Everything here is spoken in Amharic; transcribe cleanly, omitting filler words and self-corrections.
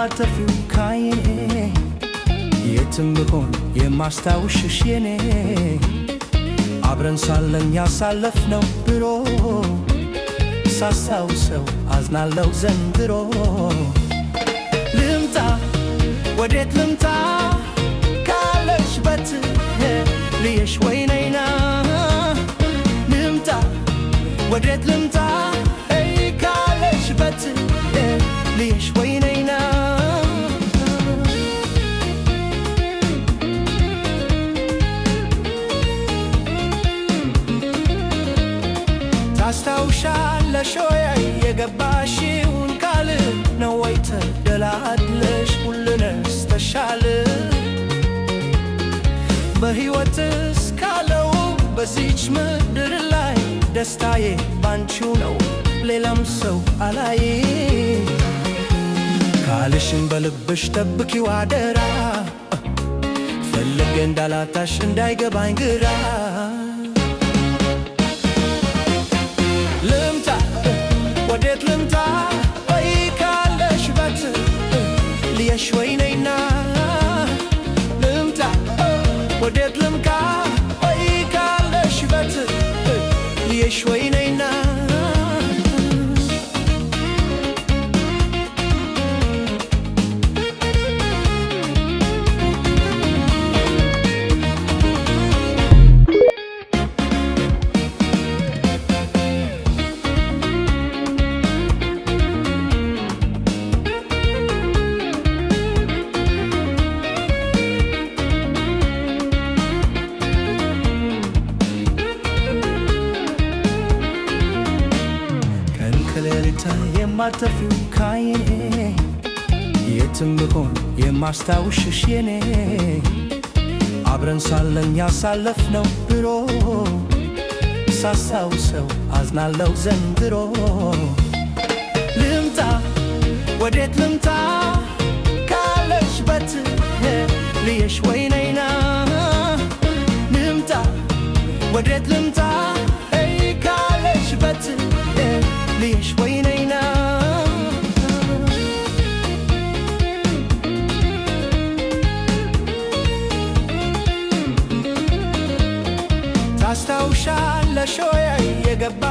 የማትጠፊው ካይኔ የትም ብሆን የማስታውስሽ የኔ አብረን ሳለን ያሳለፍነው ድሮ ሳስታውሰው አዝናለሁ ዘንድሮ። ልምጣ ወዴት ልምጣ ካለሽበት ልየሽ ወይነይና ልምጣ ወዴት ልምጣ ካለሽበት ልየሽ ወይነይና ታስታውሻለሽ ወይ የገባሽውን ቃል ነው ወይ ተደላድለሽ ሁሉንስ ተሻለ በሕይወት እስካለው በዚች ምድር ላይ ደስታዬ ባንቺው ነው ሌላም ሰው አላይ ቃልሽን በልብሽ ጠብቂው አደራ ፈልጌ እንዳላጣሽ እንዳይገባኝ ግራ ልምጣ ወዴት ልምጣ ወይ ካለሽበት ልየሽ ወይነይና ልምጣ ወዴት ልምጣ ወይ ካለሽበት ልየሽ ወይነይና የማትጠፊው ካይኔ የትም ብሆን የማስታውስሽ የኔ አብረን ሳለን ያሳለፍነው ድሮ ሳስታውሰው አዝናለሁ ዘንድሮ። ልምጣ ወዴት ልምጣ ካለሽበት ልየሽ ወይነይና ልምጣ ወዴት ልምጣ ካለሽበት ልየሽ ወይነይና ታስታውሻለሽ ወይ የገባ